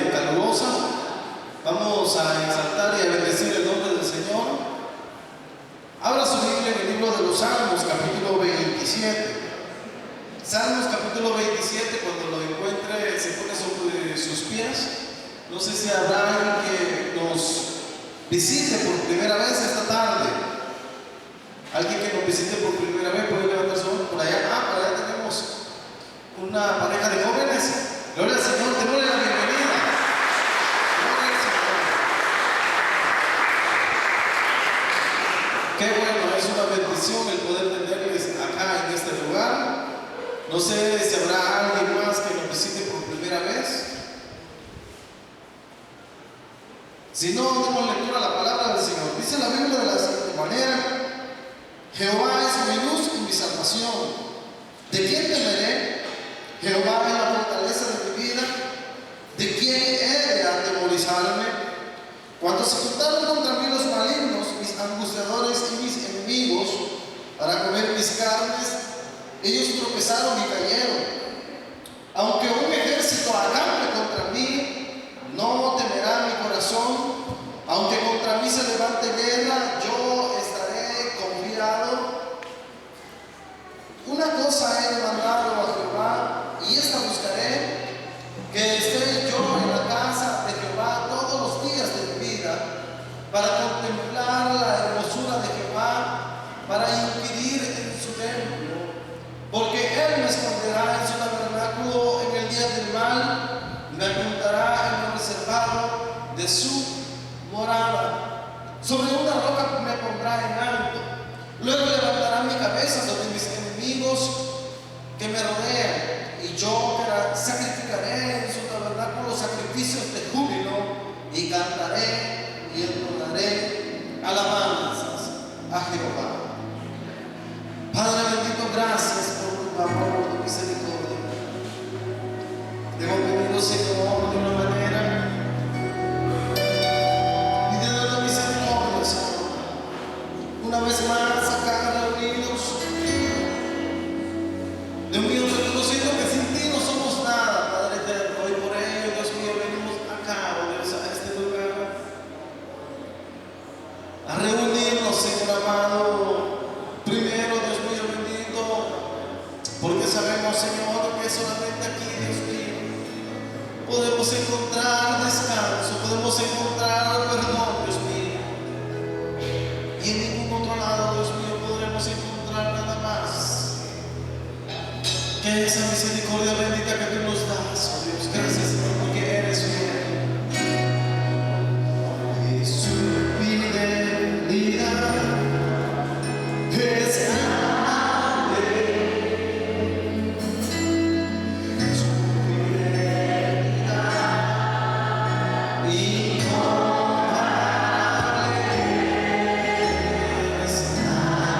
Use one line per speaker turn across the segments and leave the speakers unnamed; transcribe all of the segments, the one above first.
tarde calurosa. Vamos a exaltar y a bendecir el nombre del Señor. Abra su Biblia en el libro de los Salmos, capítulo 27. Salmos, capítulo 27, cuando lo encuentre, se pone sobre sus pies. No sé si habrá alguien que nos visite por primera vez esta tarde. Alguien que nos visite por primera vez puede levantar su mano por allá. Por allá tenemos una pareja de jóvenes. Gloria al Señor, démosle la bienvenida. Gloria al Señor. Qué bueno, es una bendición el poder tenerles acá en este lugar. No sé si habrá alguien más que nos visite por primera vez. Si no, demos lectura a la palabra del Señor. Dice la Biblia de la siguiente manera: Jehová es mi luz y mi salvación. ¿De quién temeré? Jehová es la fortaleza de mi vida. ¿De quién he de atemorizarme? Cuando se juntaron contra mí los malignos, mis angustiadores y mis enemigos, para comer mis carnes, ellos tropezaron y cayeron. Aunque un ejército acampe contra mí, no temerá mi corazón. Aunque contra mí se levante guerra, yo estaré confiado. Una cosa he demandado a Jehová, y esta buscaré, que esté yo en la casa de Jehová todos los días de mi vida, para contemplar la hermosura de Jehová, para inquirir en su templo. Porque Él me esconderá en su tabernáculo en el día del mal, me ocultará en lo reservado de su morada. Sobre una roca me pondrá en alto. Luego levantará mi cabeza sobre mis enemigos que me rodean, y yo sacrificaré en su tabernáculo sacrificios de júbilo, y cantaré y entonaré alabanzas a Jehová. Padre bendito, gracias por tu amor, por tu misericordia. Te hemos venido, Señor, de una manera pidiendo la misericordia, Señor. Una vez más acá reunidos, Dios mío, reconociendo que sin ti no somos nada, Padre eterno, y por ello, Dios mío, venimos acá, oh Dios, a este lugar, a reunirnos, Señor amado. Primero, Dios mío bendito, porque sabemos, Señor, que solamente aquí, Dios mío, podemos encontrar descanso, podemos encontrar perdón, Dios mío. Y en ningún otro lado, Dios mío, podremos encontrar nada más que esa misericordia bendita que tú nos das, oh Dios. Gracias, Señor, porque eres fiel. Y su fidelidad es grande, su fidelidad incomparable es otro bendito.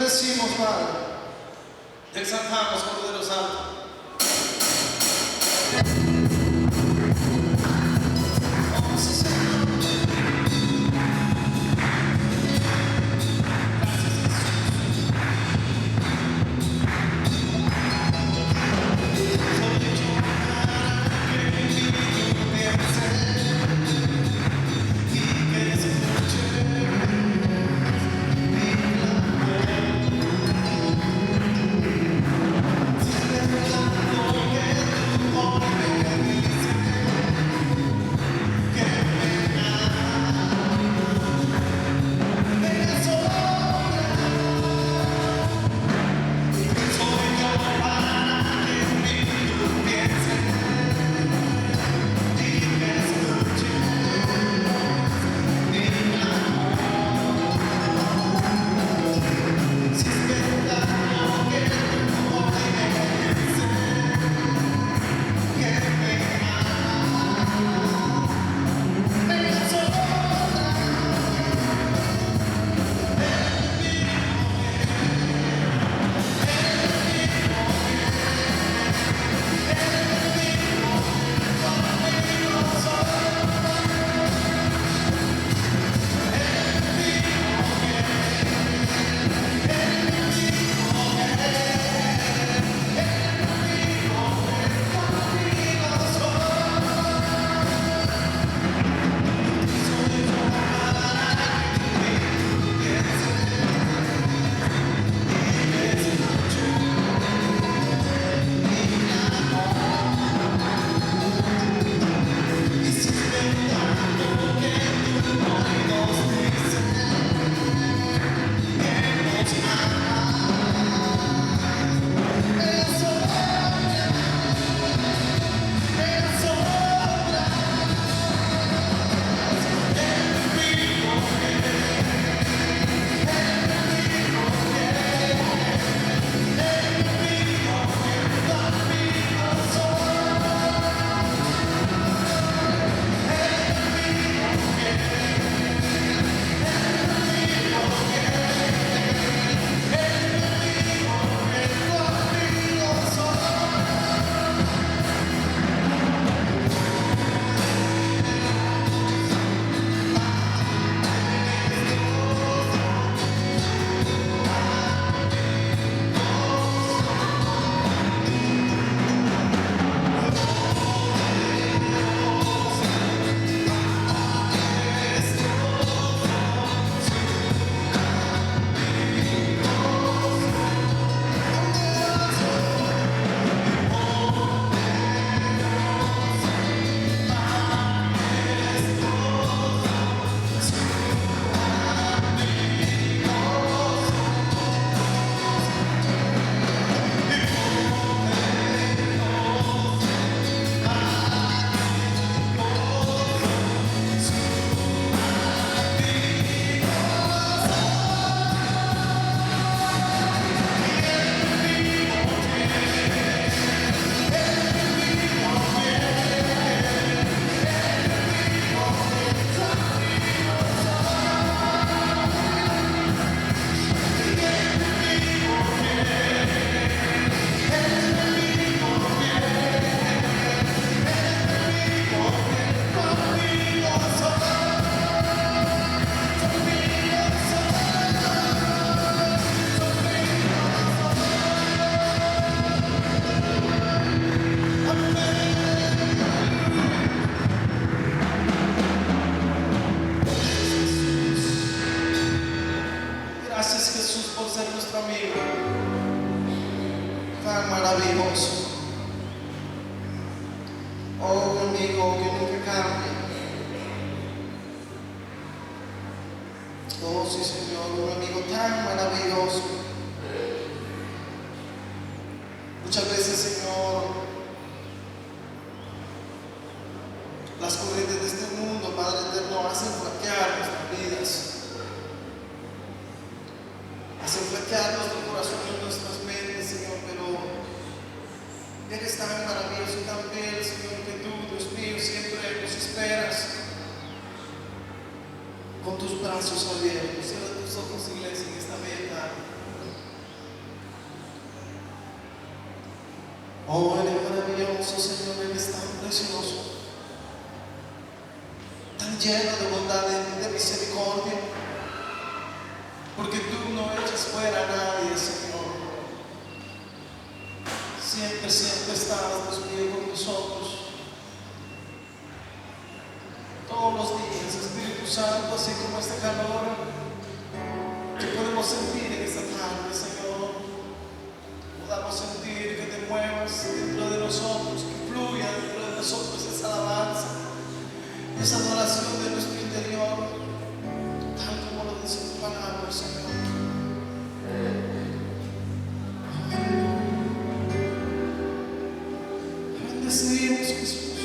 bendecimos, Padre. Te exaltamos, Cordero Santo. Oh, sí, Señor. Gracias, Jesús. Soy yo para que mi niño piense y que escuche mi clamor. Si es verdad lo que tú hoy me dices, que venga sobra. Soy yo para que en mí tú pienses y que escuches mi clamor. Si es verdad lo que tú hoy me dices, que venga sobra. Gracias, Jesús, por ser nuestro amigo tan maravilloso. Oh, un amigo que nunca cambia. Oh, sí, Señor, un amigo tan maravilloso. Muchas veces, Señor, las corrientes de este mundo, Padre eterno, hacen flaquear nuestras vidas. Hacen flaquear nuestro corazón y nuestras mentes, Señor, pero eres tan maravilloso y tan fiel, Señor, que tú, Dios mío, siempre nos esperas con tus brazos abiertos. Cierra tus ojos, iglesia, en esta bella tarde. Oh, eres maravilloso, Señor, eres tan precioso, tan lleno de bondad y de misericordia, porque tú no echas fuera a nadie, Señor. Siempre, siempre estás, Dios mío, con nosotros. Todos los días, Espíritu Santo, así como este calor que podemos sentir en esta tarde, Señor, podamos sentir que te muevas dentro de nosotros, que fluya dentro de nosotros esa alabanza, esa adoración de nuestro interior, tal como lo dice tu palabra, Señor. Te bendecimos, Jesús.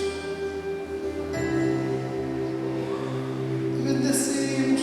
Te bendecimos.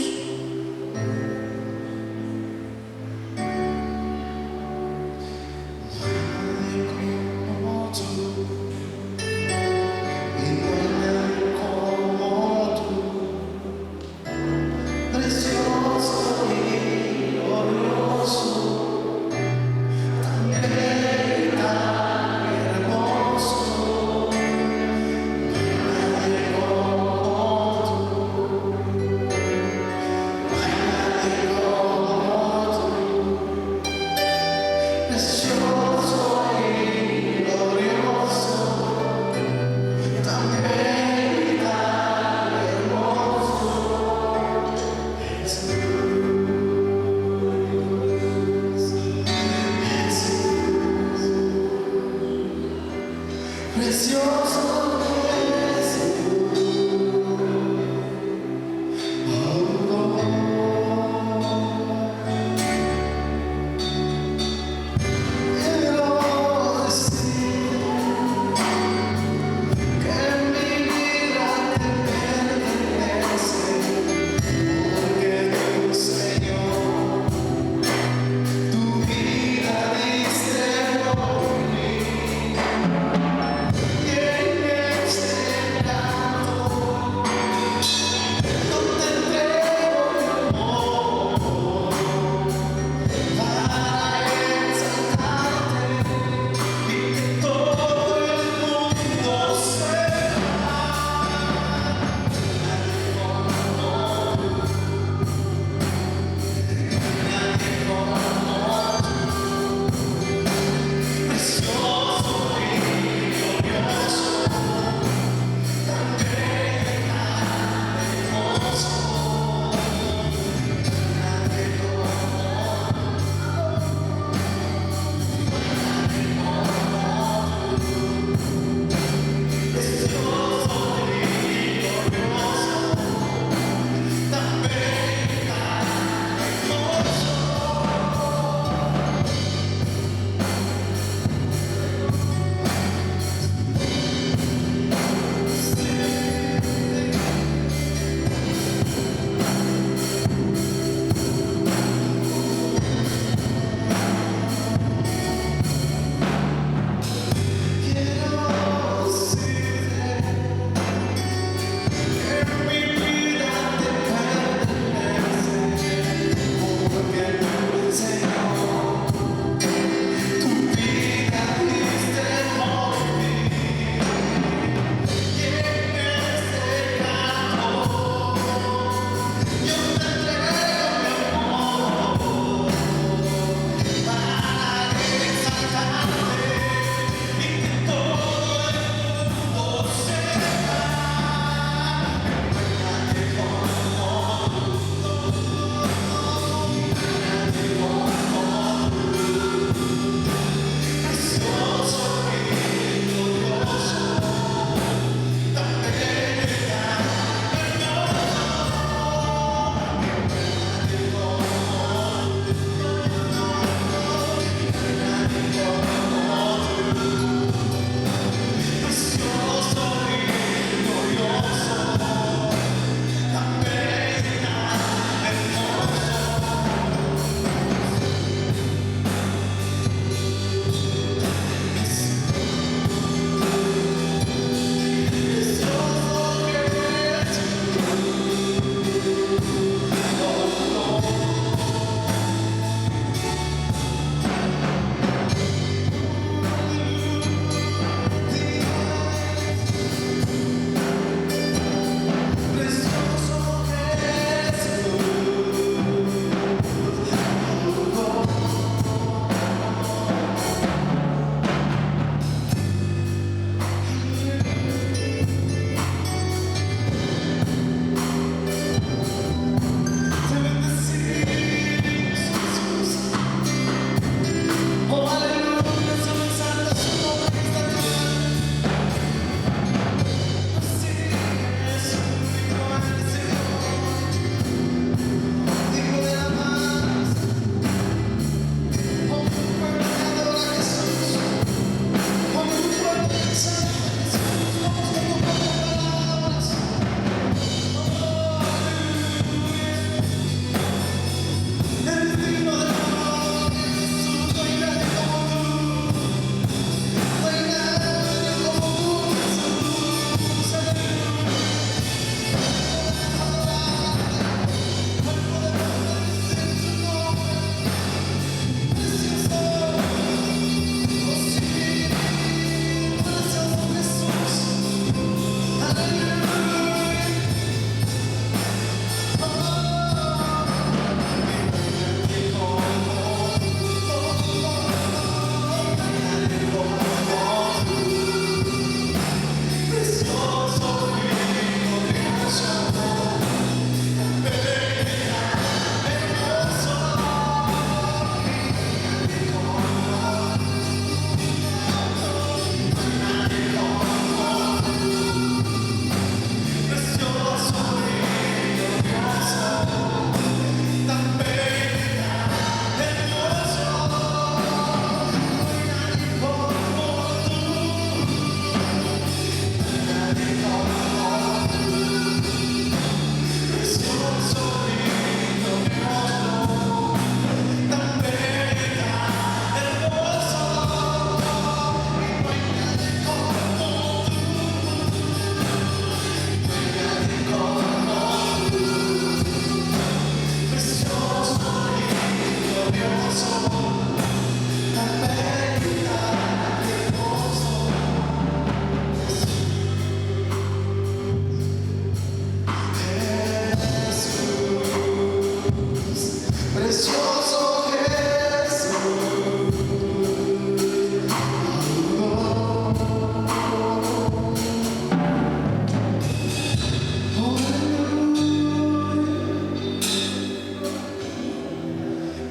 precioso Jesús.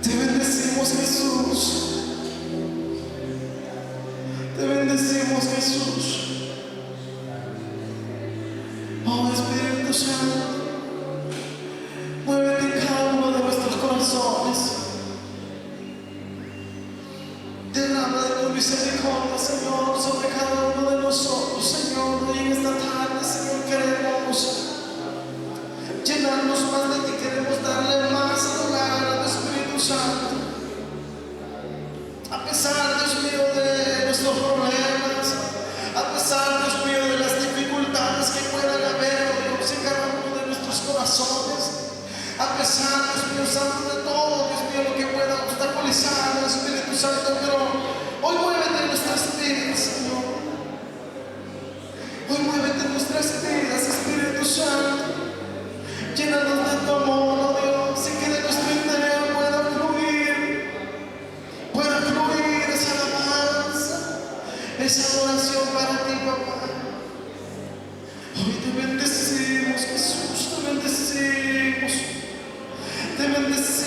Te bendecimos, Jesús. Te bendecimos, Jesús. Oh Espíritu Santo, muévete en cada uno de nuestros corazones. Derrama de tu misericordia, Señor, sobre cada uno de nosotros, Señor. Y en esta tarde, Señor, queremos llenarnos más de ti, queremos darle más lugar al Espíritu Santo. A pesar, Dios mío, de nuestros problemas, a pesar, Dios mío, de las dificultades que puedan haber, Dios, en cada uno de nuestros corazones, a pesar, Dios mío, Santo, de todo, Dios mío, lo que pueda obstaculizar al Espíritu Santo, pero hoy muévete en nuestras vidas, Señor. Hoy muévete en nuestras vidas, Espíritu Santo. Llénanos de tu amor, oh Dios, y que de nuestro interior pueda fluir esa alabanza, esa adoración para ti, papá. Hoy te bendecimos, Jesús, te bendecimos, te bendecimos.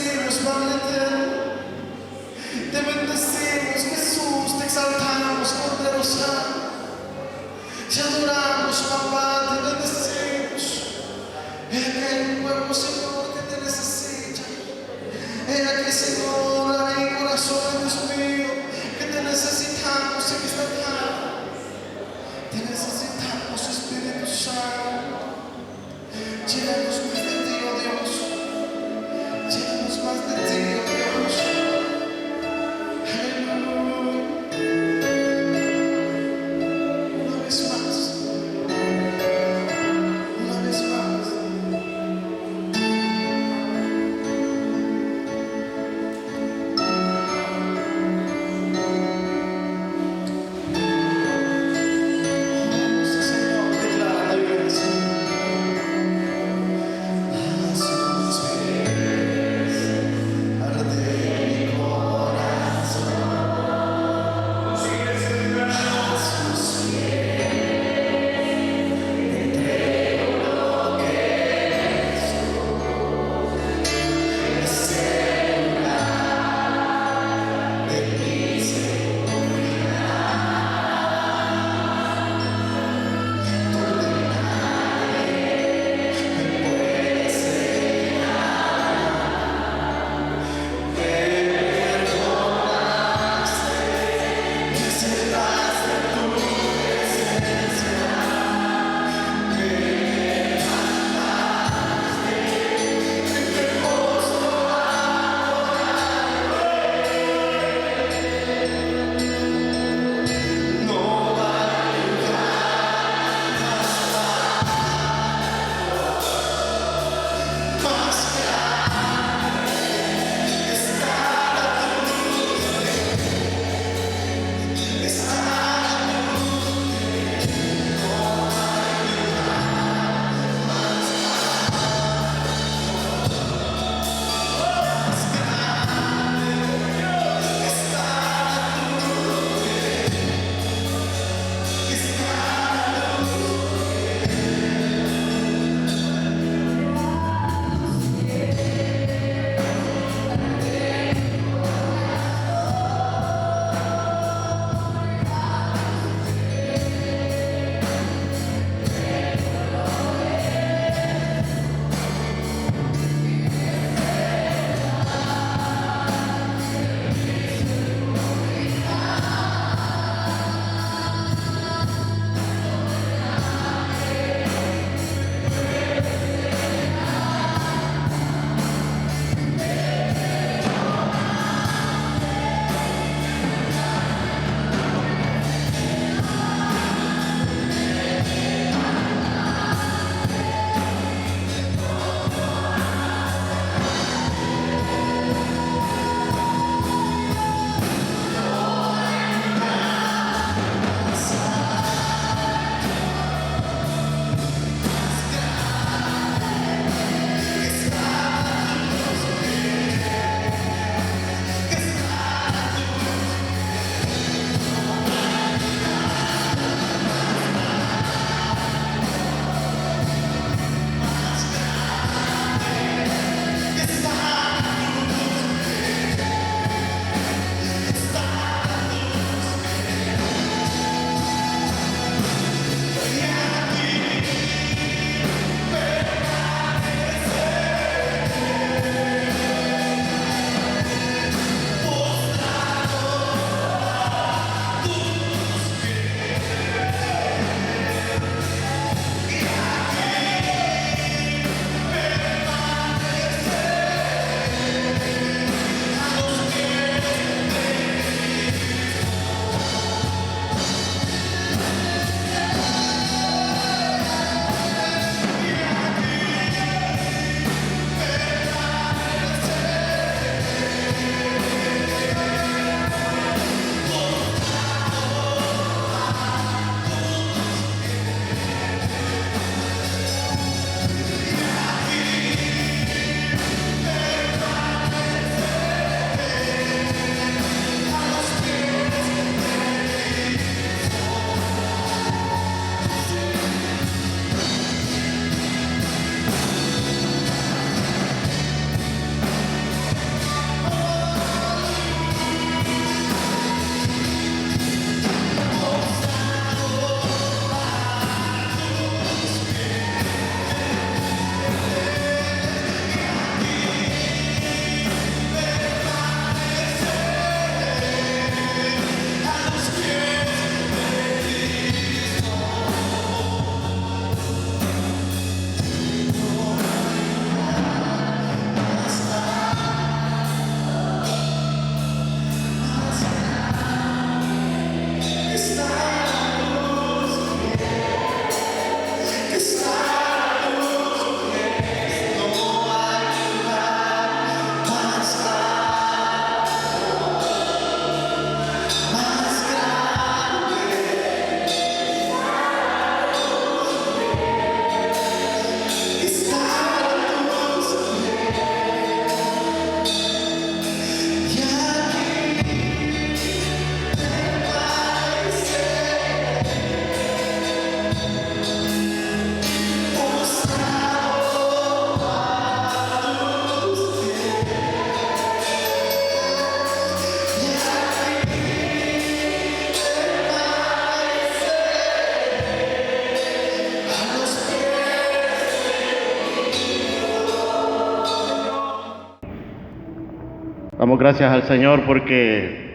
Damos gracias al Señor porque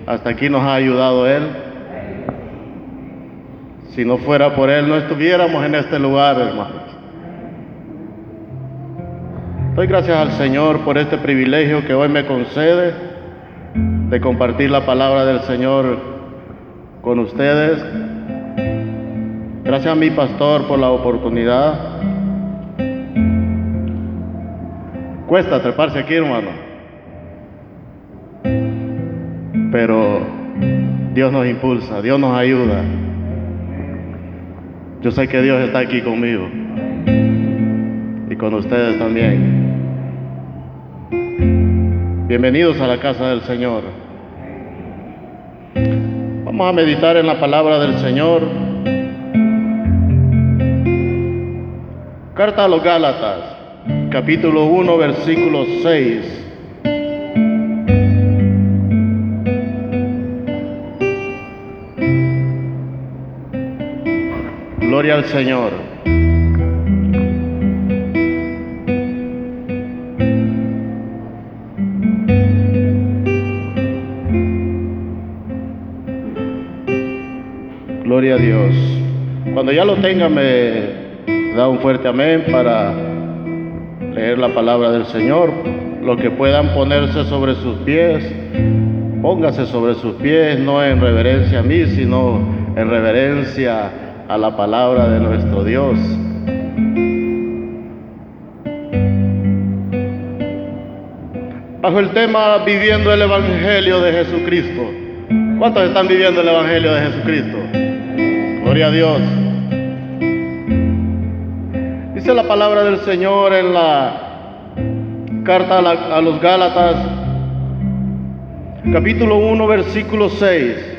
hasta aquí nos ha ayudado Él. Si no fuera por Él, no estuviéramos en este lugar, hermanos. Doy gracias al Señor por este privilegio que hoy me concede de compartir la palabra del Señor con ustedes. Gracias a mi pastor por la oportunidad. Cuesta treparse aquí, hermano, pero Dios nos impulsa, Dios nos ayuda. Yo sé que Dios está aquí conmigo y con ustedes también. Bienvenidos a la casa del Señor. Vamos a meditar en la palabra del Señor. Carta a los Gálatas, capítulo 1, versículo 6. Gloria al Señor. Gloria a Dios. Cuando ya lo tenga, me da un fuerte amén para leer la palabra del Señor. Los que puedan ponerse sobre sus pies, póngase sobre sus pies, no en reverencia a mí, sino en reverencia a la palabra de nuestro Dios. Bajo el tema viviendo el Evangelio de Jesucristo. ¿Cuántos están viviendo el Evangelio de Jesucristo? Gloria a Dios. Dice la palabra del Señor en la carta a los Gálatas, capítulo 1, versículo 6.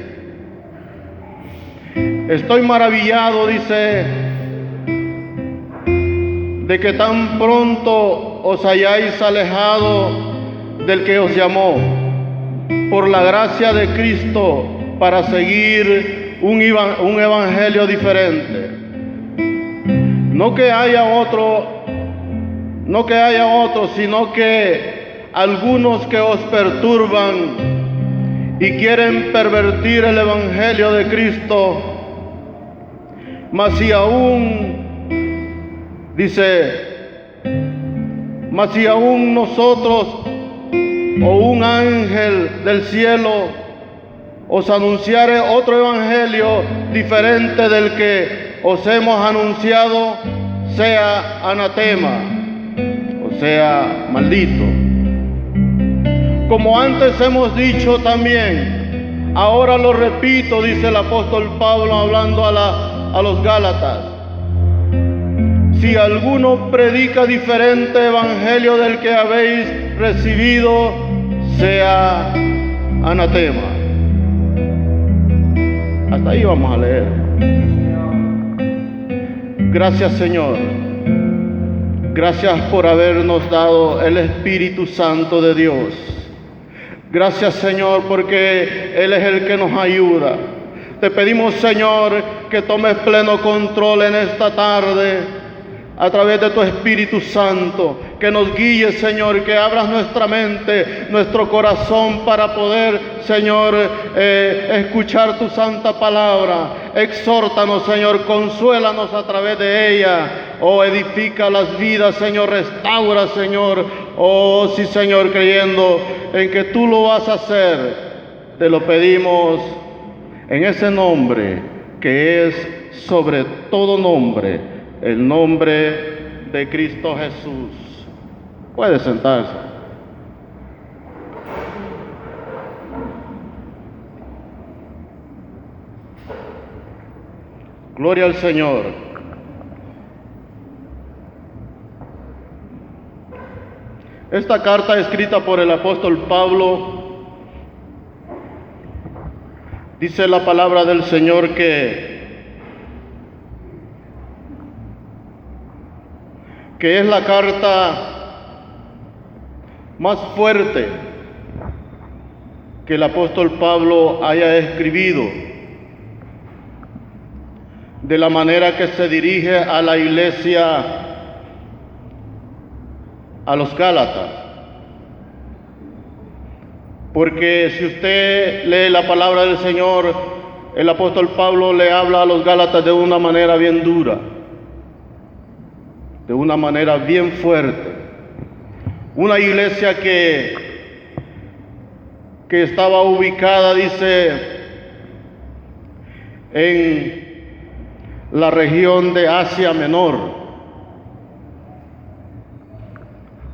Estoy maravillado, dice, de que tan pronto os hayáis alejado del que os llamó por la gracia de Cristo para seguir un evangelio diferente. No que haya otro, sino que algunos que os perturban y quieren pervertir el evangelio de Cristo. Mas si aún nosotros o un ángel del cielo os anunciare otro evangelio diferente del que os hemos anunciado, sea anatema, o sea, maldito. Como antes hemos dicho también, ahora lo repito, dice el apóstol Pablo hablando a los Gálatas. Si alguno predica diferente evangelio del que habéis recibido, sea anatema. Hasta ahí vamos a leer. Gracias, Señor. Gracias por habernos dado el Espíritu Santo de Dios. Gracias, Señor, porque Él es el que nos ayuda. Te pedimos, Señor, que tomes pleno control en esta tarde a través de tu Espíritu Santo, que nos guíes, Señor, que abras nuestra mente, nuestro corazón para poder, Señor, escuchar tu santa palabra. Exhórtanos, Señor, consuélanos a través de ella. Oh, edifica las vidas, Señor, restaura, Señor. Oh, sí, Señor, creyendo en que tú lo vas a hacer, te lo pedimos en ese nombre que es sobre todo nombre, el nombre de Cristo Jesús. Puede sentarse. Gloria al Señor. Esta carta escrita por el apóstol Pablo, dice la palabra del Señor que es la carta más fuerte que el apóstol Pablo haya escribido, de la manera que se dirige a la iglesia, a los Gálatas. Porque si usted lee la palabra del Señor, el apóstol Pablo le habla a los Gálatas de una manera bien dura, de una manera bien fuerte. Una iglesia que estaba ubicada, dice, en la región de Asia Menor.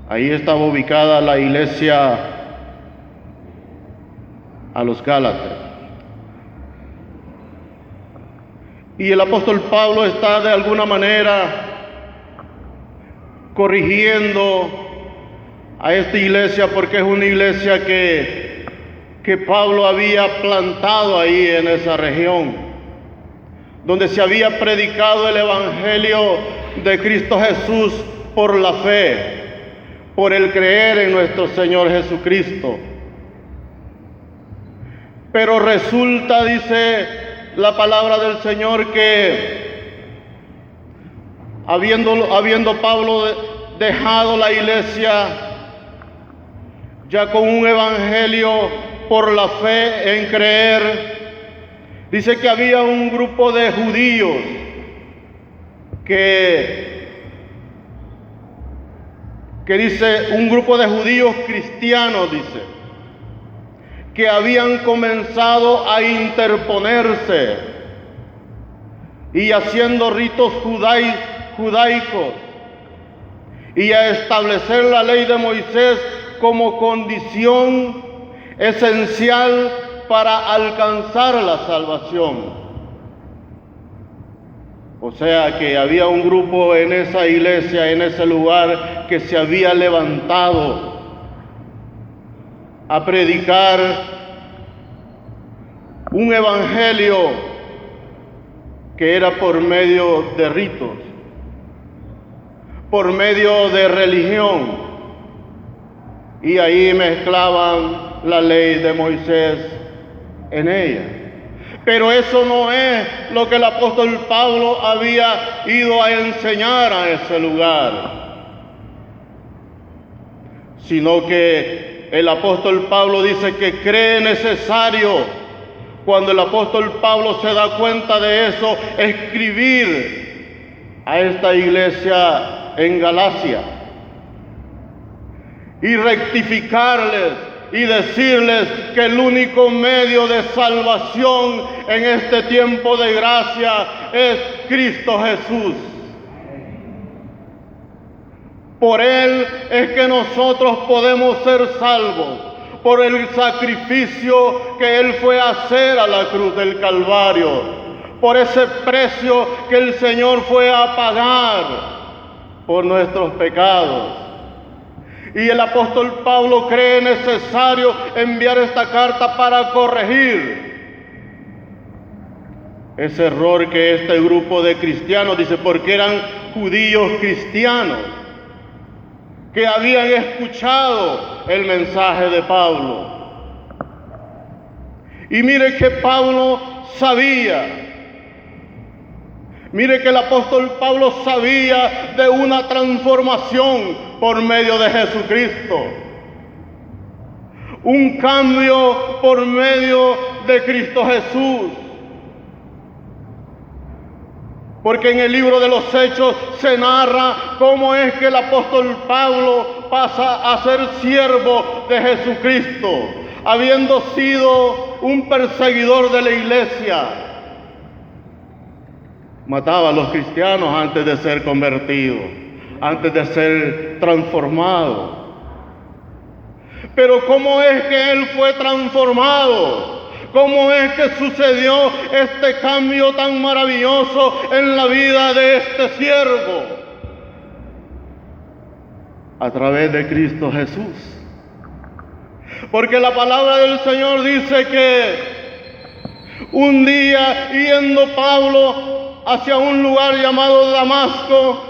Ahí estaba ubicada la iglesia a los Gálatas. Y el apóstol Pablo está de alguna manera corrigiendo a esta iglesia, porque es una iglesia que Pablo había plantado ahí en esa región, donde se había predicado el evangelio de Cristo Jesús por la fe, por el creer en nuestro Señor Jesucristo. Pero resulta, dice la palabra del Señor, que habiendo Pablo dejado la iglesia ya con un evangelio por la fe en creer, dice que había un grupo de judíos que dice, un grupo de judíos cristianos, dice, que habían comenzado a interponerse y haciendo ritos judaicos y a establecer la ley de Moisés como condición esencial para alcanzar la salvación. O sea que había un grupo en esa iglesia, en ese lugar, que se había levantado a predicar un evangelio que era por medio de ritos, por medio de religión, y ahí mezclaban la ley de Moisés en ella. Pero eso no es lo que el apóstol Pablo había ido a enseñar a ese lugar, sino que el apóstol Pablo dice que cree necesario, cuando el apóstol Pablo se da cuenta de eso, escribir a esta iglesia en Galacia y rectificarles y decirles que el único medio de salvación en este tiempo de gracia es Cristo Jesús. Por Él es que nosotros podemos ser salvos, por el sacrificio que Él fue a hacer a la cruz del Calvario, por ese precio que el Señor fue a pagar por nuestros pecados. Y el apóstol Pablo cree necesario enviar esta carta para corregir ese error que este grupo de cristianos, dice, porque eran judíos cristianos que habían escuchado el mensaje de Pablo. Y mire que Pablo sabía, mire que el apóstol Pablo sabía de una transformación por medio de Jesucristo, un cambio por medio de Cristo Jesús. Porque en el libro de los Hechos se narra cómo es que el apóstol Pablo pasa a ser siervo de Jesucristo, habiendo sido un perseguidor de la iglesia. Mataba a los cristianos antes de ser convertido, antes de ser transformado. Pero ¿cómo es que él fue transformado? ¿Cómo es que sucedió este cambio tan maravilloso en la vida de este siervo? A través de Cristo Jesús. Porque la palabra del Señor dice que un día, yendo Pablo hacia un lugar llamado Damasco,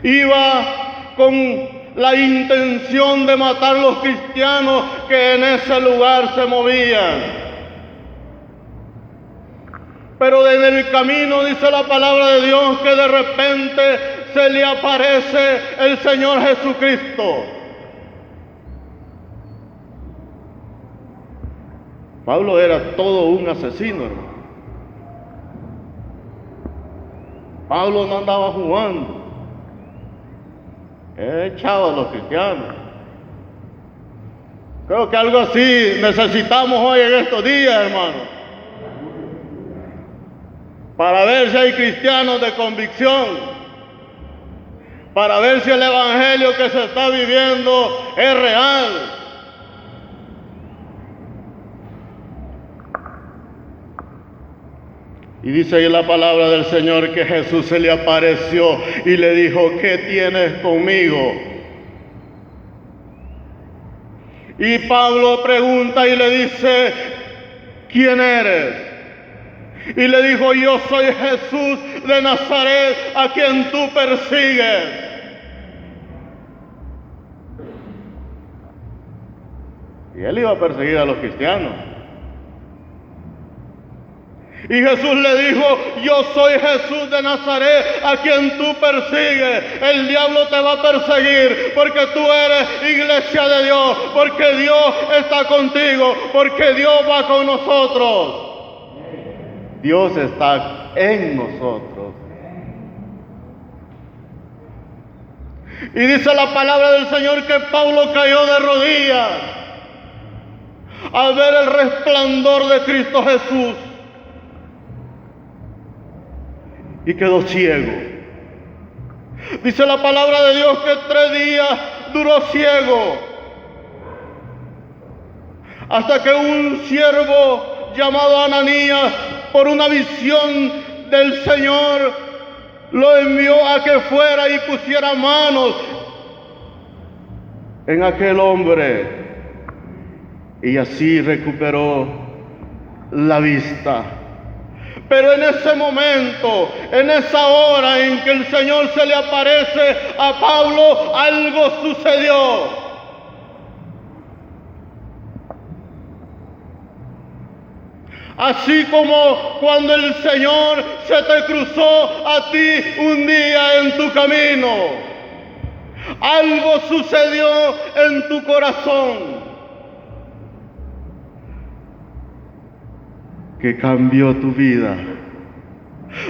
iba con la intención de matar a los cristianos que en ese lugar se movían. Pero en el camino, dice la palabra de Dios, que de repente se le aparece el Señor Jesucristo. Pablo era todo un asesino, hermano. Pablo no andaba jugando. Él echaba a los cristianos. Creo que algo así necesitamos hoy en estos días, hermano. Para ver si hay cristianos de convicción. Para ver si el evangelio que se está viviendo es real. Y dice ahí la palabra del Señor que Jesús se le apareció y le dijo: ¿qué tienes conmigo? Y Pablo pregunta y le dice: ¿quién eres? Y le dijo: yo soy Jesús de Nazaret, a quien tú persigues. Y él iba a perseguir a los cristianos. Y Jesús le dijo: yo soy Jesús de Nazaret, a quien tú persigues. El diablo te va a perseguir porque tú eres iglesia de Dios, porque Dios está contigo, porque Dios va con nosotros. Dios está en nosotros. Y dice la palabra del Señor que Pablo cayó de rodillas al ver el resplandor de Cristo Jesús y quedó ciego. Dice la palabra de Dios que 3 días duró ciego, hasta que un siervo llamado Ananías, por una visión del Señor, lo envió a que fuera y pusiera manos en aquel hombre, y así recuperó la vista. Pero en ese momento, en esa hora en que el Señor se le aparece a Pablo, algo sucedió. Así como cuando el Señor se te cruzó a ti un día en tu camino, algo sucedió en tu corazón que cambió tu vida.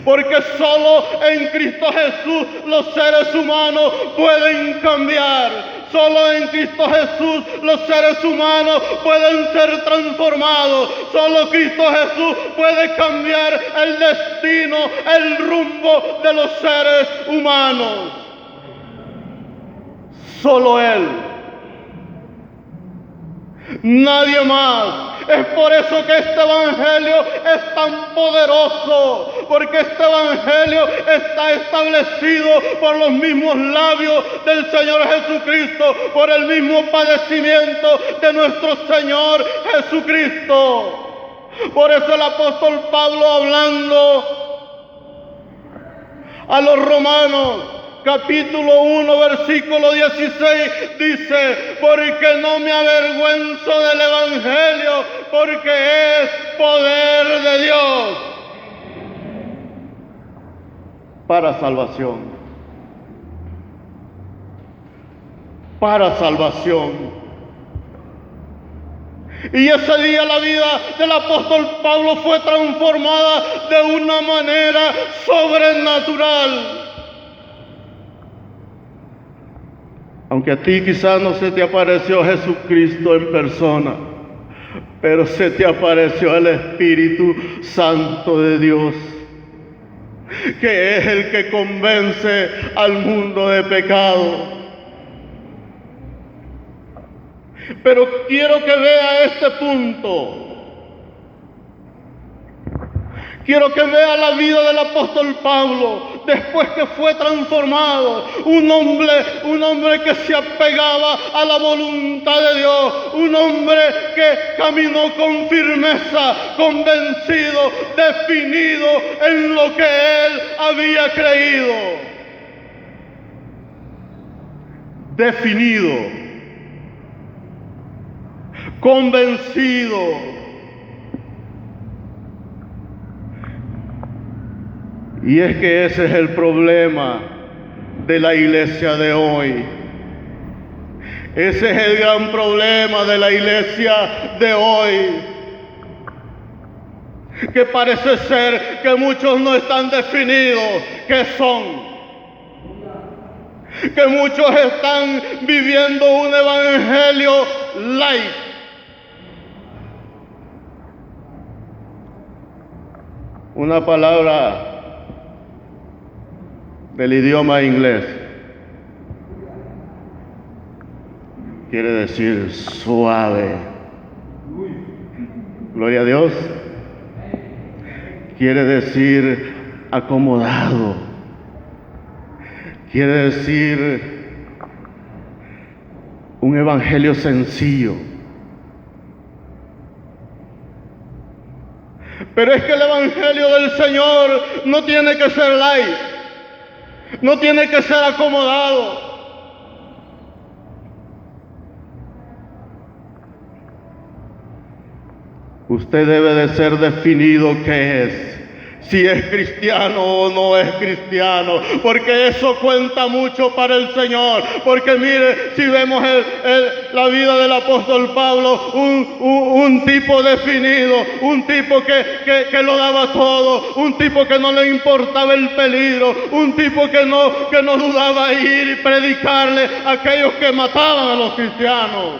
Porque solo en Cristo Jesús los seres humanos pueden cambiar. Solo en Cristo Jesús los seres humanos pueden ser transformados. Solo Cristo Jesús puede cambiar el destino, el rumbo de los seres humanos. Solo Él. Nadie más. Es por eso que este evangelio es tan poderoso, porque este evangelio está establecido por los mismos labios del Señor Jesucristo, por el mismo padecimiento de nuestro Señor Jesucristo. Por eso el apóstol Pablo, hablando a los romanos, capítulo 1, versículo 16, dice: porque no me avergüenzo del evangelio, porque es poder de Dios para salvación. Para salvación. Y ese día la vida del apóstol Pablo fue transformada de una manera sobrenatural. Aunque a ti quizás no se te apareció Jesucristo en persona, pero se te apareció el Espíritu Santo de Dios, que es el que convence al mundo de pecado. Pero quiero que vea este punto. Quiero que vea la vida del apóstol Pablo después que fue transformado. Un hombre que se apegaba a la voluntad de Dios. Un hombre que caminó con firmeza, convencido, definido en lo que él había creído. Definido, convencido. Y es que ese es el problema de la iglesia de hoy. Ese es el gran problema de la iglesia de hoy. que parece ser que muchos no están definidos qué son. Que muchos están viviendo un evangelio light. Una palabra del idioma inglés quiere decir suave. Gloria a Dios. Quiere decir acomodado. Quiere decir un evangelio sencillo. Pero es que el evangelio del Señor no tiene que ser light, no tiene que ser acomodado. Usted debe de ser definido qué es. Si es cristiano o no es cristiano, porque eso cuenta mucho para el Señor. Porque mire, si vemos la vida del apóstol Pablo, un tipo definido, un tipo que lo daba todo, un tipo que no le importaba el peligro, un tipo que no dudaba ir y predicarle a aquellos que mataban a los cristianos,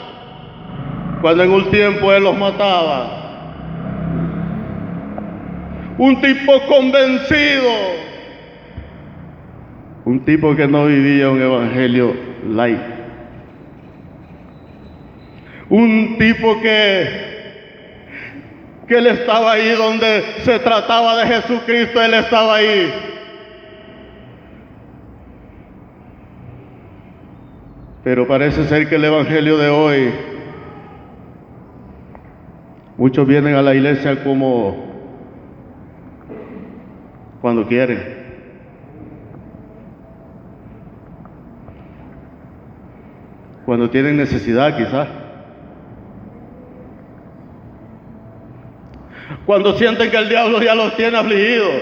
cuando en un tiempo él los mataba. Un tipo convencido, un tipo que no vivía un evangelio light, un tipo que él estaba ahí donde se trataba de Jesucristo, él estaba ahí. Pero parece ser que el evangelio de hoy, muchos vienen a la iglesia como cuando quieren. Cuando tienen necesidad, quizás. Cuando sienten que el diablo ya los tiene afligidos.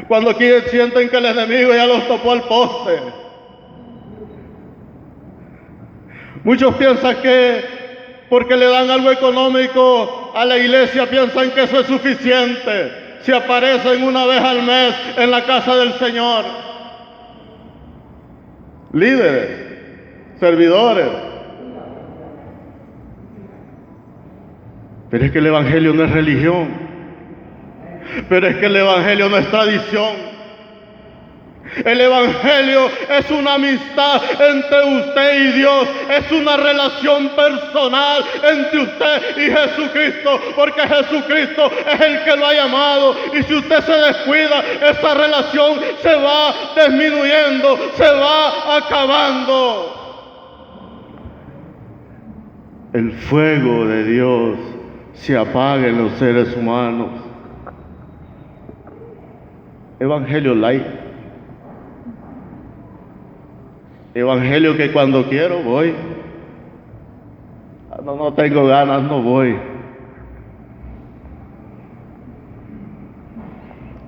Cuando sienten que el enemigo ya los topó al poste. Muchos piensan que porque le dan algo económico a la iglesia, piensan que eso es suficiente. Si aparecen una vez al mes en la casa del Señor, líderes, servidores. Pero es que el evangelio no es religión, pero es que el evangelio no es tradición. El evangelio es una amistad entre usted y Dios, es una relación personal entre usted y Jesucristo, porque Jesucristo es el que lo ha llamado, y si usted se descuida, esa relación se va disminuyendo, se va acabando. El fuego de Dios se apaga en los seres humanos. Evangelio light. Evangelio que cuando quiero voy. No tengo ganas, no voy.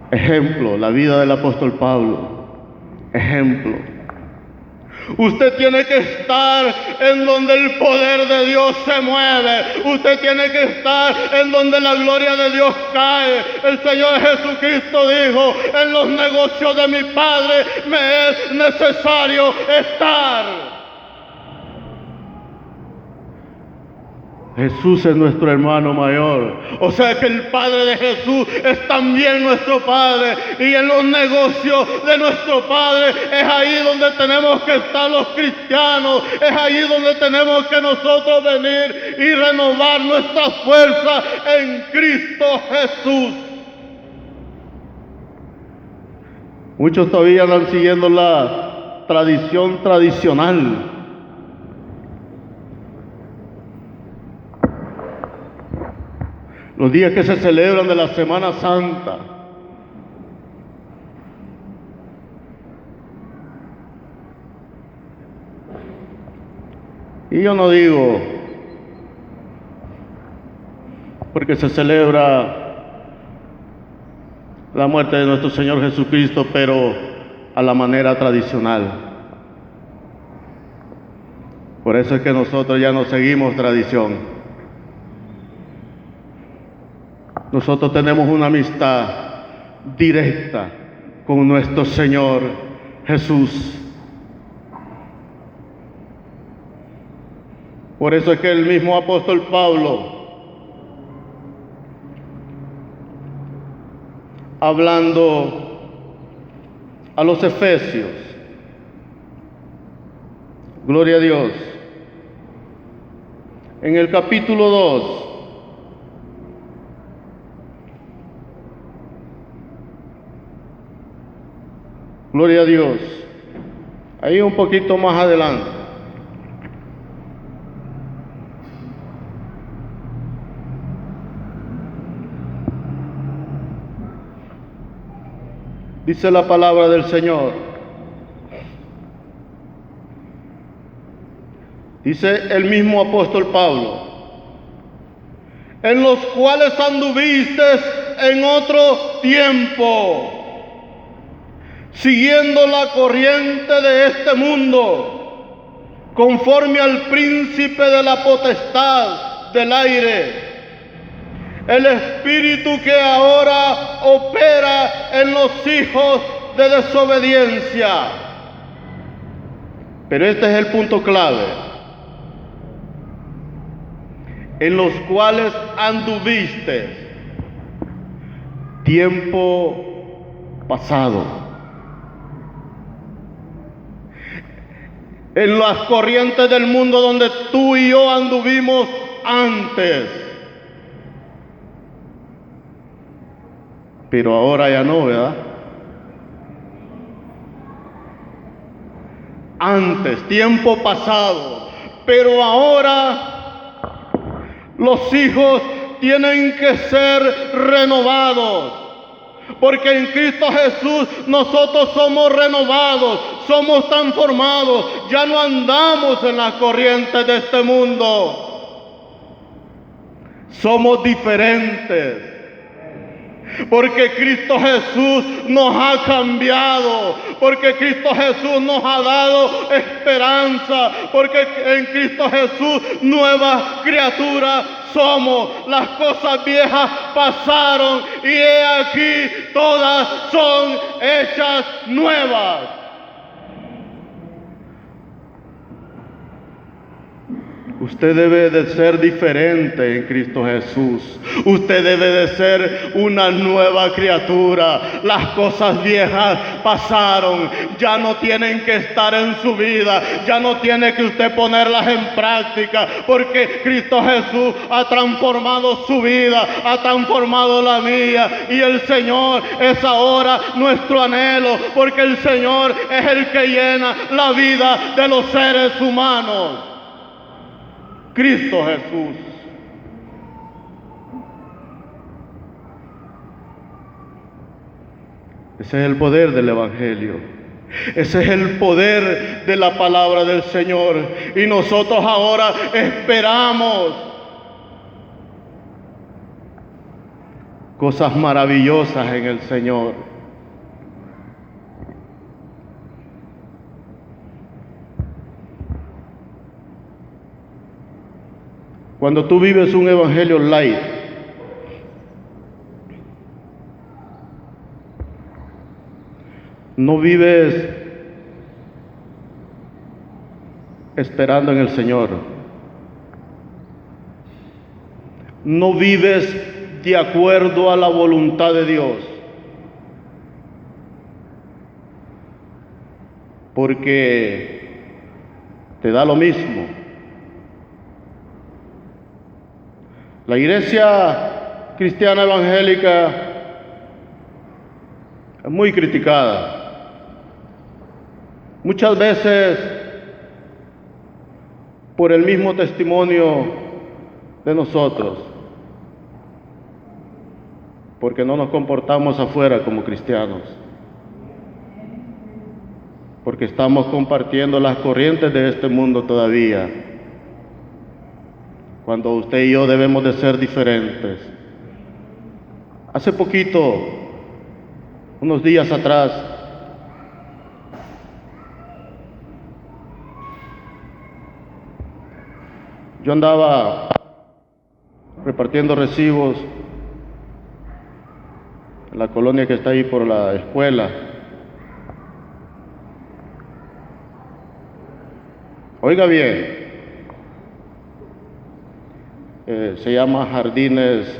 Ejemplo, la vida del apóstol Pablo. Ejemplo. Usted tiene que estar en donde el poder de Dios se mueve. Usted tiene que estar en donde la gloria de Dios cae. El Señor Jesucristo dijo: en los negocios de mi Padre me es necesario estar. Jesús es nuestro hermano mayor. O sea que el Padre de Jesús es también nuestro Padre. Y en los negocios de nuestro Padre es ahí donde tenemos que estar los cristianos. Es ahí donde tenemos que nosotros venir y renovar nuestra fuerza en Cristo Jesús. Muchos todavía andan siguiendo la tradición tradicional. Los días que se celebran de la Semana Santa. Y yo no digo porque se celebra la muerte de nuestro Señor Jesucristo, pero a la manera tradicional. Por eso es que nosotros ya no seguimos tradición. nosotros tenemos una amistad directa con nuestro Señor Jesús. Por eso es que el mismo apóstol Pablo, hablando a los efesios, gloria a Dios, en el capítulo 2, gloria a Dios, ahí un poquito más adelante, dice la palabra del Señor. Dice el mismo apóstol Pablo: en los cuales anduviste en otro tiempo, siguiendo la corriente de este mundo, conforme al príncipe de la potestad del aire, el espíritu que ahora opera en los hijos de desobediencia. Pero este es el punto clave: en los cuales anduviste tiempo pasado, en las corrientes del mundo donde tú y yo anduvimos antes. Pero ahora ya no, ¿verdad? Antes, tiempo pasado. Pero ahora los hijos tienen que ser renovados. Porque en Cristo Jesús nosotros somos renovados, somos transformados. Ya no andamos en las corrientes de este mundo. Somos diferentes. Porque Cristo Jesús nos ha cambiado, porque Cristo Jesús nos ha dado esperanza, porque en Cristo Jesús nueva criatura somos. Las cosas viejas pasaron y he aquí todas son hechas nuevas. Usted debe de ser diferente en Cristo Jesús. Usted debe de ser una nueva criatura. Las cosas viejas pasaron. Ya no tienen que estar en su vida. Ya no tiene que usted ponerlas en práctica. Porque Cristo Jesús ha transformado su vida. Ha transformado la mía. Y el Señor es ahora nuestro anhelo. Porque el Señor es el que llena la vida de los seres humanos. Cristo Jesús. Ese es el poder del Evangelio. Ese es el poder de la palabra del Señor. Y nosotros ahora esperamos cosas maravillosas en el Señor. Cuando tú vives un evangelio light, no vives esperando en el Señor, no vives de acuerdo a la voluntad de Dios, porque te da lo mismo. La iglesia cristiana evangélica es muy criticada. Muchas veces por el mismo testimonio de nosotros, porque no nos comportamos afuera como cristianos, porque estamos compartiendo las corrientes de este mundo todavía, cuando usted y yo debemos de ser diferentes. Hace poquito, unos días atrás, yo andaba repartiendo recibos la colonia que está ahí por la escuela. Oiga bien, se llama Jardines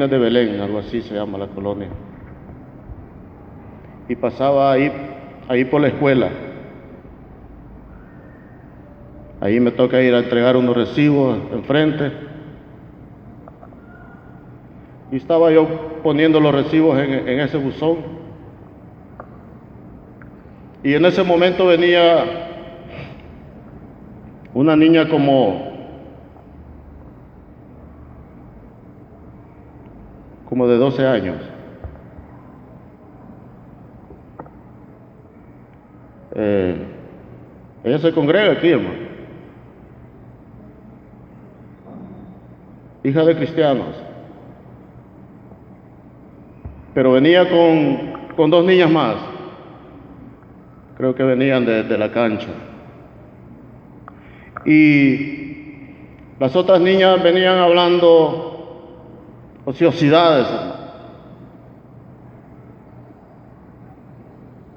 de Belén, algo así se llama la colonia. Y pasaba ahí por la escuela. Ahí me toca ir a entregar unos recibos enfrente. Y estaba yo poniendo los recibos en ese buzón. Y en ese momento venía una niña como de 12 años. Ella se congrega aquí, hermano. Hija de cristianos. Pero venía con dos niñas más. Creo que venían de la cancha. Y las otras niñas venían hablando ociosidades, hermano.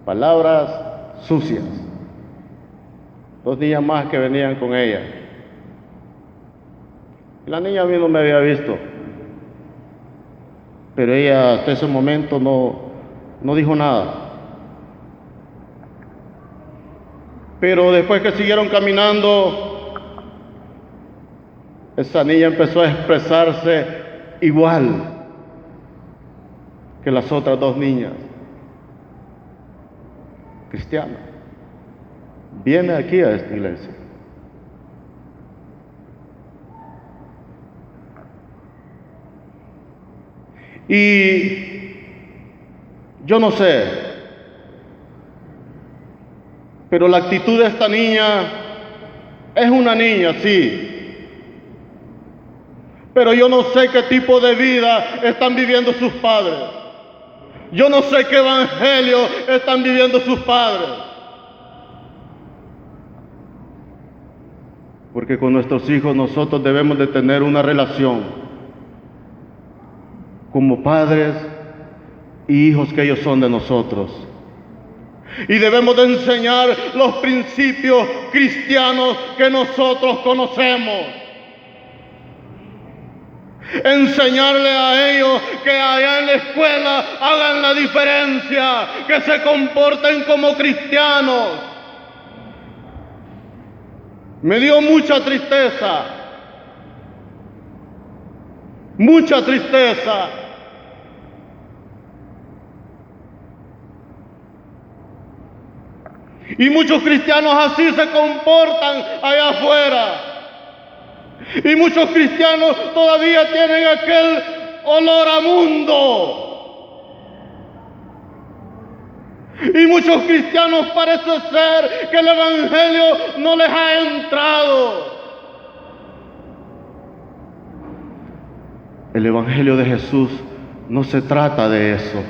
Palabras sucias. Dos niñas más que venían con ella. Y la niña a mí no me había visto. Pero ella hasta ese momento no dijo nada. Pero después que siguieron caminando, esa niña empezó a expresarse igual que las otras dos niñas. Cristiana, viene aquí a esta iglesia. Y yo no sé, pero la actitud de esta niña es una niña, sí. Pero yo no sé qué tipo de vida están viviendo sus padres. Yo no sé qué evangelio están viviendo sus padres. Porque con nuestros hijos nosotros debemos de tener una relación como padres y hijos que ellos son de nosotros. Y debemos de enseñar los principios cristianos que nosotros conocemos. Enseñarle a ellos que allá en la escuela hagan la diferencia, que se comporten como cristianos. Me dio mucha tristeza, y muchos cristianos así se comportan allá afuera. Y muchos cristianos todavía tienen aquel olor a mundo. Y muchos cristianos parece ser que el evangelio no les ha entrado. El evangelio de Jesús no se trata de eso.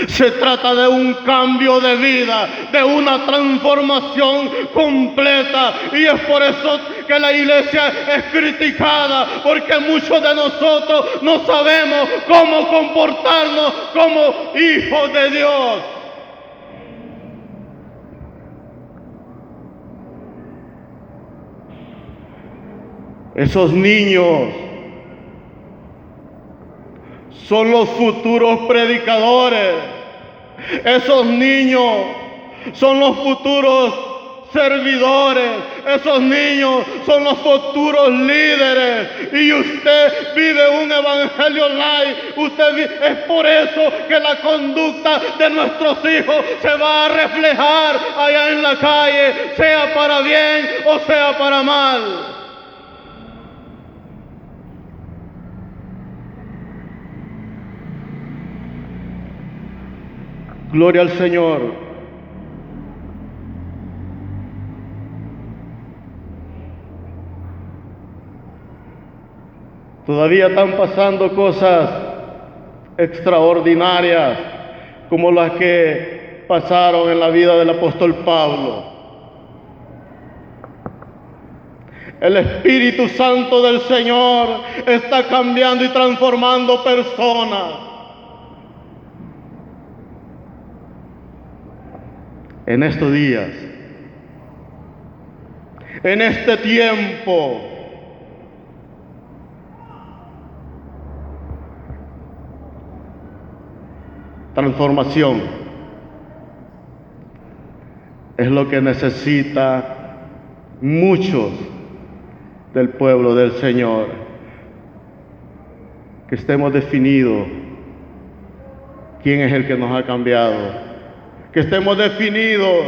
Se trata de un cambio de vida, de una transformación completa. Y es por eso que la iglesia es criticada, porque muchos de nosotros no sabemos cómo comportarnos como hijos de Dios. Esos niños son los futuros predicadores. Esos niños son los futuros servidores. Esos niños son los futuros líderes. Y usted vive un evangelio light. Es por eso que la conducta de nuestros hijos se va a reflejar allá en la calle, sea para bien o sea para mal. Gloria al Señor. Todavía están pasando cosas extraordinarias como las que pasaron en la vida del apóstol Pablo. El Espíritu Santo del Señor está cambiando y transformando personas. En estos días, en este tiempo, transformación es lo que necesita muchos del pueblo del Señor. Que estemos definidos quién es el que nos ha cambiado. Que estemos definidos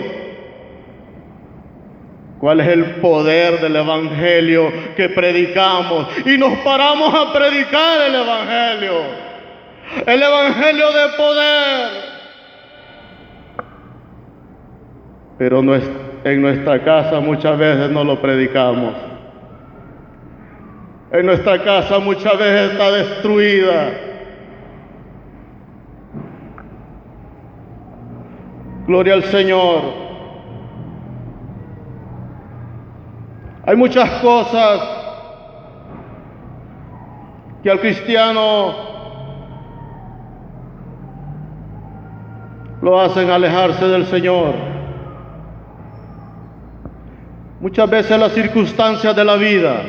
cuál es el poder del Evangelio que predicamos. Y nos paramos a predicar el Evangelio. El Evangelio de poder. Pero en nuestra casa muchas veces no lo predicamos. En nuestra casa muchas veces está destruida. Gloria al Señor. Hay muchas cosas que al cristiano lo hacen alejarse del Señor. Muchas veces las circunstancias de la vida,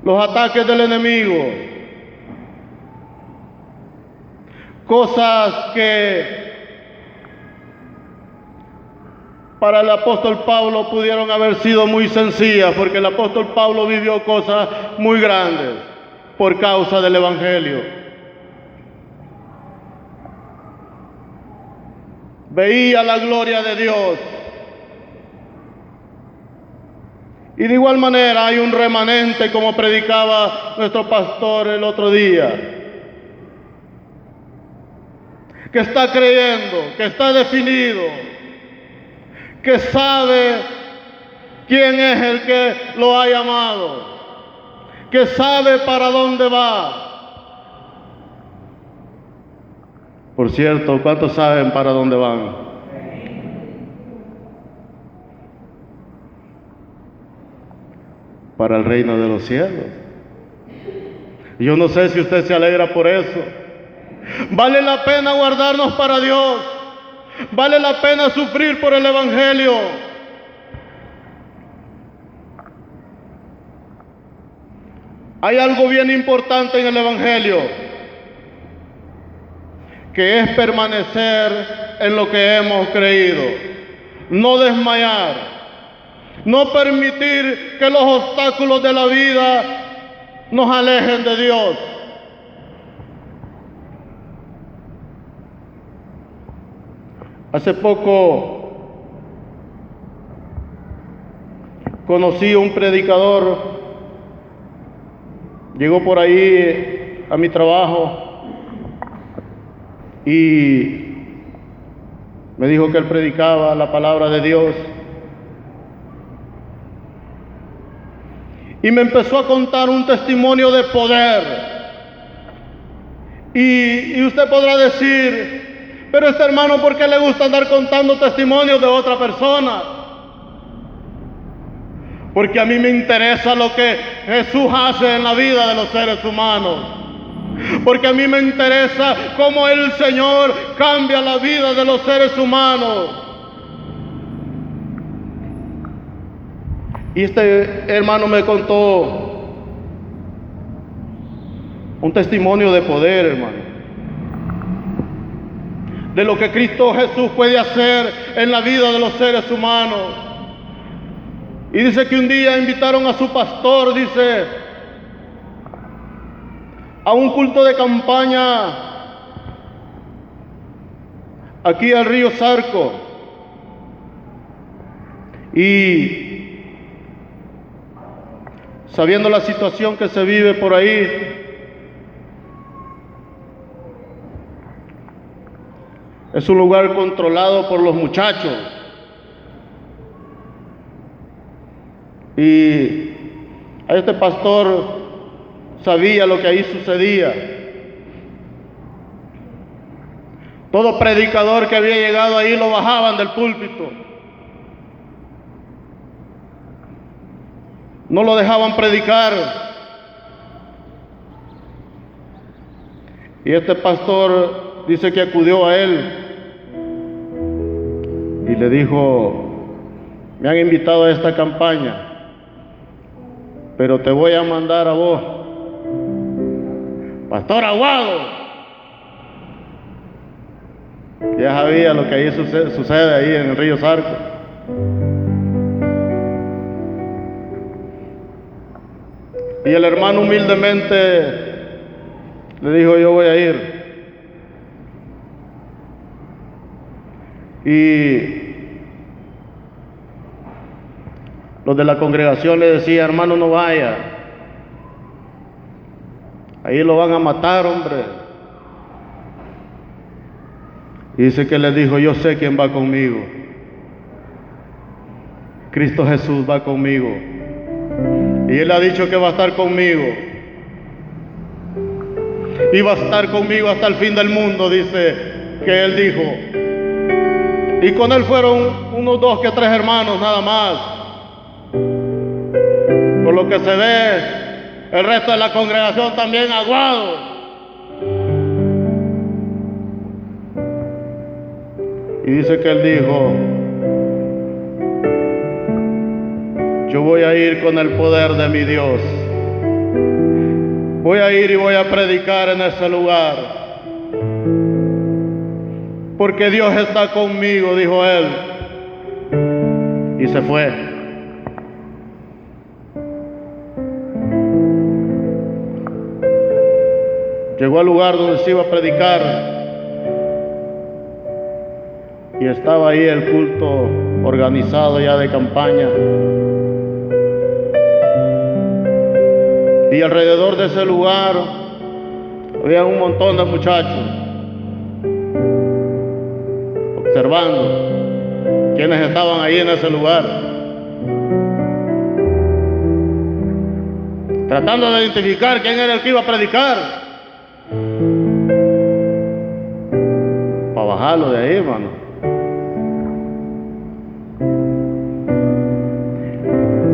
los ataques del enemigo, cosas que para el apóstol Pablo pudieron haber sido muy sencillas, porque el apóstol Pablo vivió cosas muy grandes por causa del Evangelio. Veía la gloria de Dios. Y de igual manera hay un remanente, como predicaba nuestro pastor el otro día, que está creyendo, que está definido, que sabe quién es el que lo ha llamado, que sabe para dónde va. Por cierto, ¿cuántos saben para dónde van? Para el reino de los cielos. Yo no sé si usted se alegra por eso. Vale la pena guardarnos para Dios. Vale la pena sufrir por el Evangelio. Hay algo bien importante en el Evangelio, que es permanecer en lo que hemos creído, no desmayar, no permitir que los obstáculos de la vida nos alejen de Dios. Hace poco conocí a un predicador, llegó por ahí a mi trabajo y me dijo que él predicaba la palabra de Dios. Y me empezó a contar un testimonio de poder. Y usted podrá decir, pero este hermano, ¿por qué le gusta andar contando testimonios de otra persona? Porque a mí me interesa lo que Jesús hace en la vida de los seres humanos. Porque a mí me interesa cómo el Señor cambia la vida de los seres humanos. Y este hermano me contó un testimonio de poder, hermano, de lo que Cristo Jesús puede hacer en la vida de los seres humanos. Y dice que un día invitaron a su pastor, dice, a un culto de campaña aquí al río Zarco. Y sabiendo la situación que se vive por ahí, es un lugar controlado por los muchachos. Y a este pastor sabía lo que ahí sucedía. Todo predicador que había llegado ahí lo bajaban del púlpito. no lo dejaban predicar. Y este pastor dice que acudió a él y le dijo: me han invitado a esta campaña, pero te voy a mandar a vos, Pastor Aguado. Ya sabía lo que ahí sucede ahí en el río Zarco. Y el hermano humildemente le dijo: yo voy a ir. Y los de la congregación le decían: hermano, no vaya, ahí lo van a matar, hombre. Y dice que le dijo: yo sé quién va conmigo. Cristo Jesús va conmigo. Y Él ha dicho que va a estar conmigo. Y va a estar conmigo hasta el fin del mundo, dice que Él dijo. Y con Él fueron unos 2 que 3 hermanos nada más. Por lo que se ve, el resto de la congregación también aguado. Y dice que él dijo: yo voy a ir con el poder de mi Dios. Voy a ir y voy a predicar en ese lugar. Porque Dios está conmigo, dijo él. Y se fue. Llegó al lugar donde se iba a predicar. Y estaba ahí el culto organizado ya de campaña. Y alrededor de ese lugar había un montón de muchachos observando quienes estaban ahí en ese lugar, tratando de identificar quién era el que iba a predicar, para bajarlo de ahí, hermano.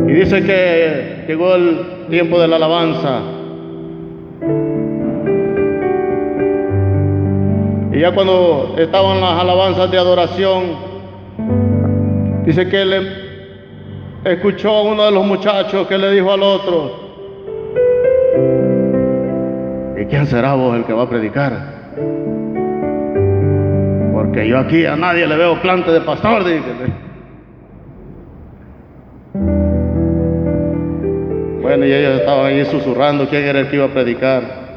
Y dice que llegó el tiempo de la alabanza. Y ya cuando estaban las alabanzas de adoración, dice que él escuchó a uno de los muchachos que le dijo al otro: ¿y quién será vos el que va a predicar? Porque yo aquí a nadie le veo plante de pastor, dígale. Bueno, y ellos estaban ahí susurrando quién era el que iba a predicar.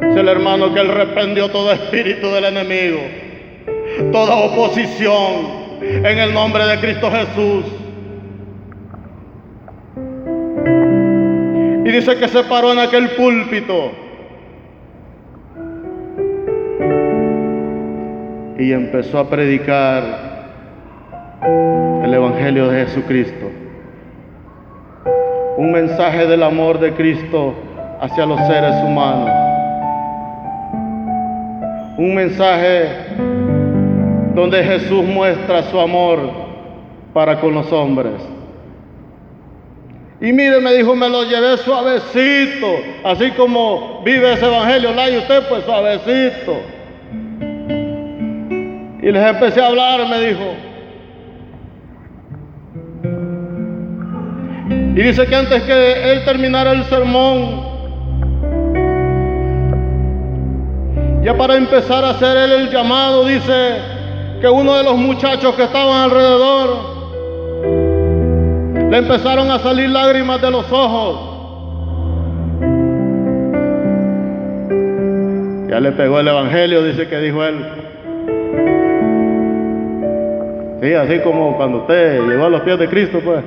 Es el hermano que él reprendió todo espíritu del enemigo, toda oposición, en el nombre de Cristo Jesús. Y dice que se paró en aquel púlpito y empezó a predicar el Evangelio de Jesucristo. Un mensaje del amor de Cristo hacia los seres humanos. Un mensaje donde Jesús muestra su amor para con los hombres. Y mire, me dijo, me lo llevé suavecito, así como vive ese evangelio, y usted pues suavecito. Y les empecé a hablar, me dijo. Y dice que antes que él terminara el sermón, ya para empezar a hacer él el llamado, dice que uno de los muchachos que estaban alrededor le empezaron a salir lágrimas de los ojos. Ya le pegó el evangelio, dice que dijo él. Sí, así como cuando usted llegó a los pies de Cristo, pues,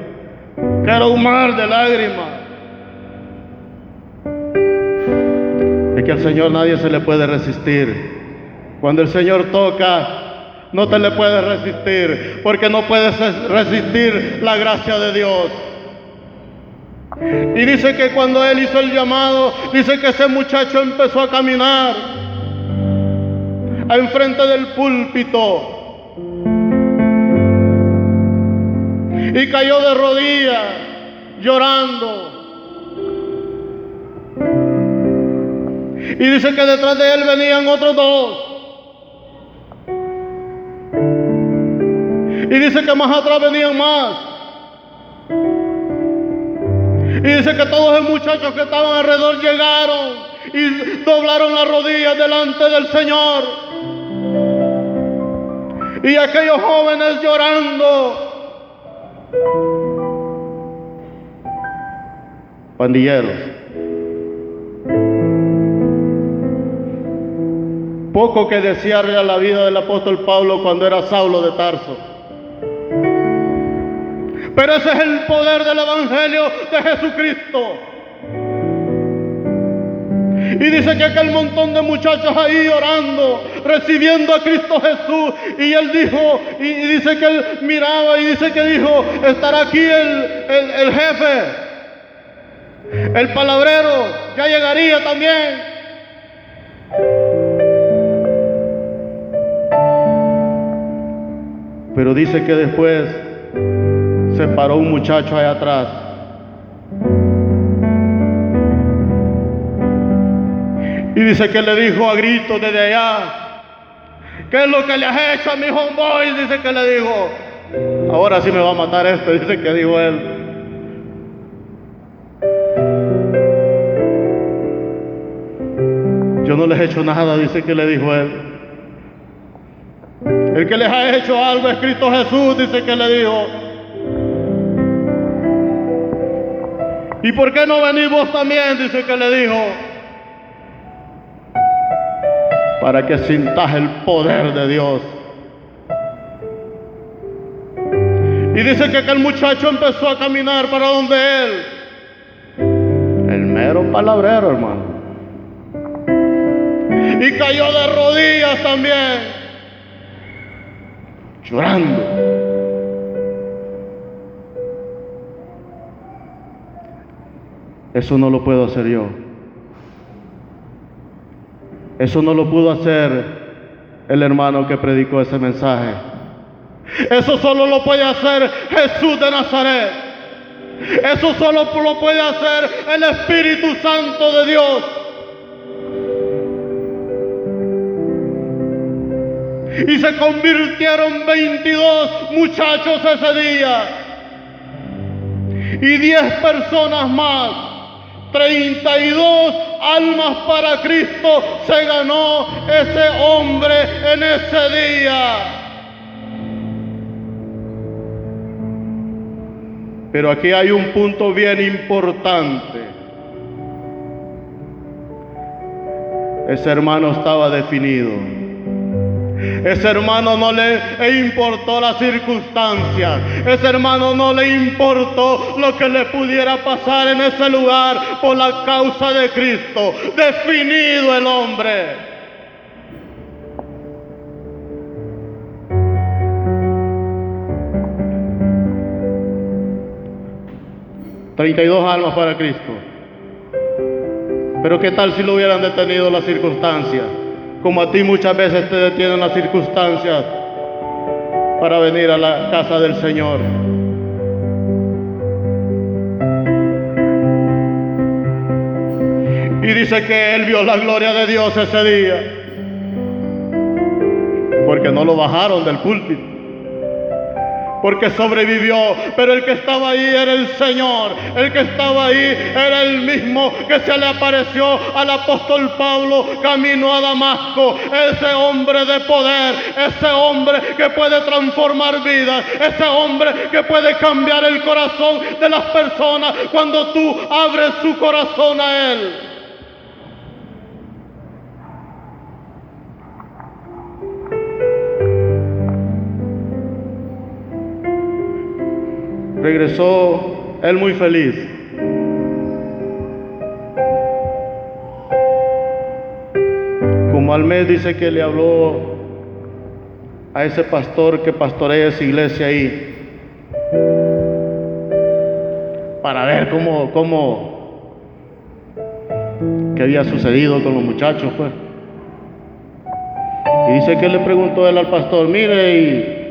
que era un mar de lágrimas. Es que al Señor nadie se le puede resistir. Cuando el Señor toca, no te le puedes resistir, porque no puedes resistir la gracia de Dios. Y dice que cuando él hizo el llamado, dice que ese muchacho empezó a caminar a enfrente del púlpito. y cayó de rodillas llorando. Y dice que detrás de él venían otros dos. Y dice que más atrás venían más. Y dice que todos los muchachos que estaban alrededor llegaron y doblaron las rodillas delante del Señor. Y aquellos jóvenes llorando. Pandilleros. Poco que desearle a la vida del apóstol Pablo cuando era Saulo de Tarso. Pero ese es el poder del Evangelio de Jesucristo. Y dice que aquel montón de muchachos ahí orando, recibiendo a Cristo Jesús. Y él dijo, y dice que él miraba y dice que dijo, estará aquí el jefe, el palabrero, ya llegaría también. Pero dice que después se paró un muchacho allá atrás. Y dice que le dijo a gritos desde allá, ¿qué es lo que le has hecho a mi homeboy? Dice que le dijo, ahora sí me va a matar esto, dice que dijo él. Yo no les he hecho nada, dice que le dijo él. El que les ha hecho algo es Cristo Jesús, dice que le dijo. ¿Y por qué no venís vos también? Dice que le dijo. Para que sintas el poder de Dios. Y dice que aquel muchacho empezó a caminar para donde él. El mero palabrero, hermano. Y cayó de rodillas también, llorando. Eso no lo puedo hacer yo. Eso no lo pudo hacer el hermano que predicó ese mensaje. Eso solo lo puede hacer Jesús de Nazaret. Eso solo lo puede hacer el Espíritu Santo de Dios. Y se convirtieron 22 muchachos ese día. Y 10 personas más. 32 almas para Cristo se ganó ese hombre en ese día. Pero aquí hay un punto bien importante. Ese hermano estaba definido. Ese hermano no le importó las circunstancias. Ese hermano no le importó lo que le pudiera pasar en ese lugar por la causa de Cristo. Definido el hombre. $32 almas para Cristo. Pero ¿qué tal si lo hubieran detenido las circunstancias? Como a ti muchas veces te detienen las circunstancias para venir a la casa del Señor. Y dice que él vio la gloria de Dios ese día, porque no lo bajaron del púlpito, porque sobrevivió. Pero el que estaba ahí era el Señor. El que estaba ahí era el mismo que se le apareció al apóstol Pablo camino a Damasco. Ese hombre de poder, ese hombre que puede transformar vidas, ese hombre que puede cambiar el corazón de las personas cuando tú abres su corazón a él. Regresó él muy feliz. Como al mes dice que le habló a ese pastor que pastorea esa iglesia ahí, para ver cómo qué había sucedido con los muchachos, pues. Y dice que le preguntó él al pastor, mire,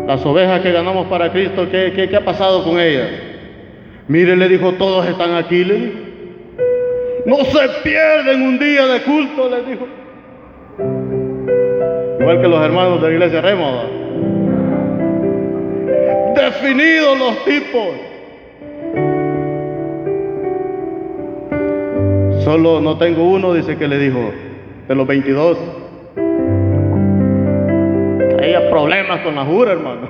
Las ovejas que ganamos para Cristo, ¿qué ha pasado con ellas? Mire, le dijo, todos están aquí, le dijo. No se pierden un día de culto, le dijo. Igual que los hermanos de la iglesia Rema. Definidos los tipos. Solo no tengo uno, dice que le dijo, de los 22. Había problemas con la jura, hermano.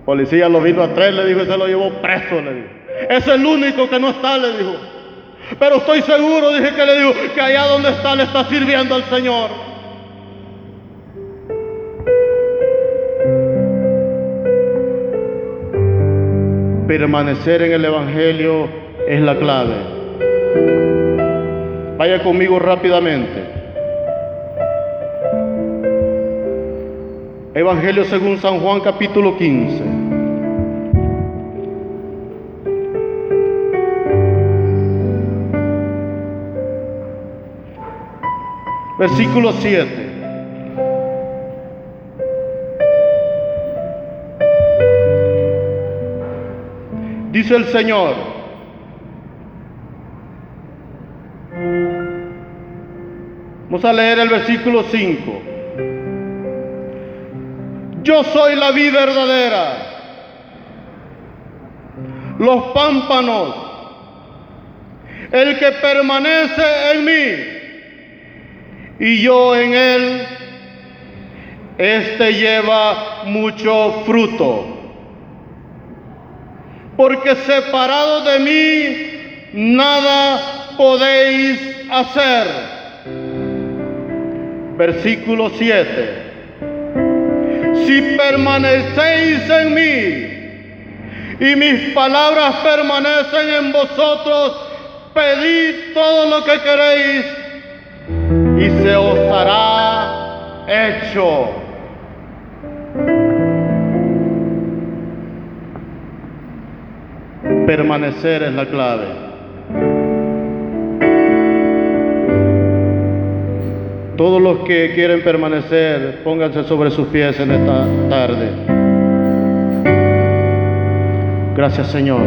Policía lo vino a traer, le dijo, y se lo llevó preso, le dijo. Es el único que no está, le dijo. Pero estoy seguro, dije que le digo, que allá donde está le está sirviendo al Señor. Permanecer en el Evangelio es la clave. Vaya conmigo rápidamente. Evangelio según San Juan, capítulo 15. Versículo 7. Dice el Señor: vamos a leer el versículo 5. Yo soy la vid verdadera, los pámpanos, el que permanece en mí y yo en él, este lleva mucho fruto. Porque separado de mí nada podéis hacer. Versículo 7. Si permanecéis en mí y mis palabras permanecen en vosotros, pedid todo lo que queréis y se os hará hecho. Permanecer es la clave. Todos los que quieren permanecer, pónganse sobre sus pies en esta tarde. Gracias, Señor.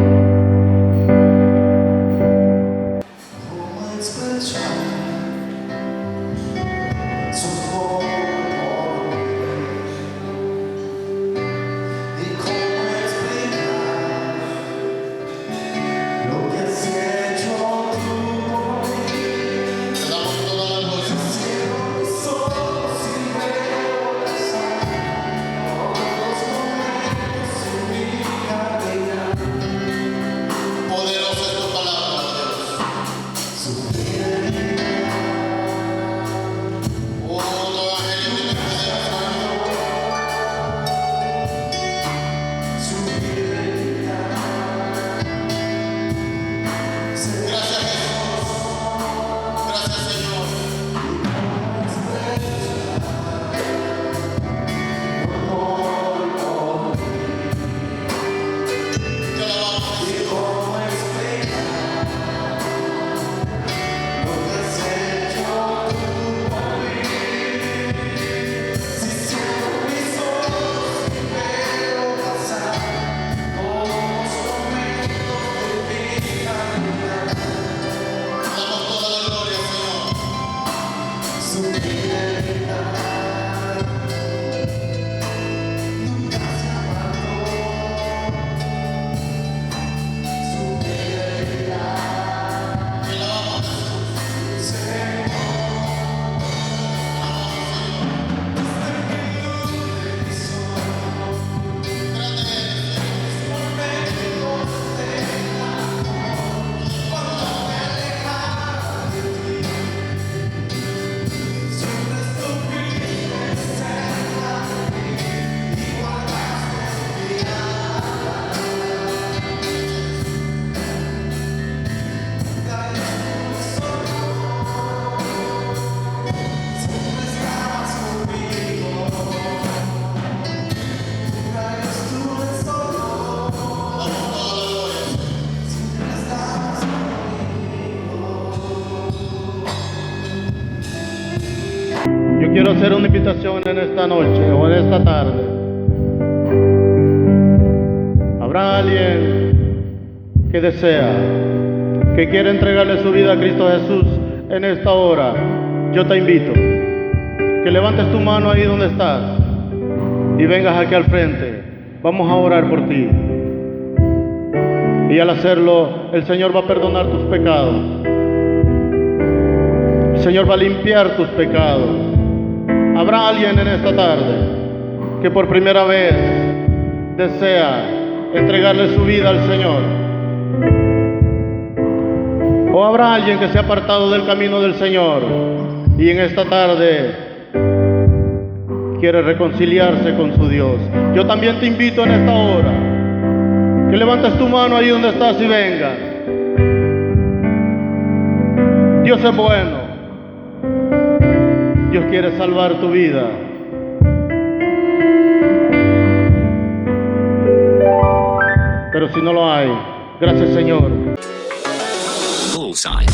Quiero hacer una invitación en esta noche o en esta tarde. habrá alguien que desea, que quiere entregarle su vida a Cristo Jesús en esta hora, yo te invito que levantes tu mano ahí donde estás y vengas aquí al frente. Vamos a orar por ti. Y al hacerlo, el Señor va a perdonar tus pecados. El Señor va a limpiar tus pecados. Habrá alguien en esta tarde que por primera vez desea entregarle su vida al Señor. O habrá alguien que se ha apartado del camino del Señor y en esta tarde quiere reconciliarse con su Dios. Yo también te invito en esta hora que levantes tu mano ahí donde estás y vengas. Dios es bueno. Dios quiere salvar tu vida. Pero si no lo hay, gracias Señor.
Bullseye.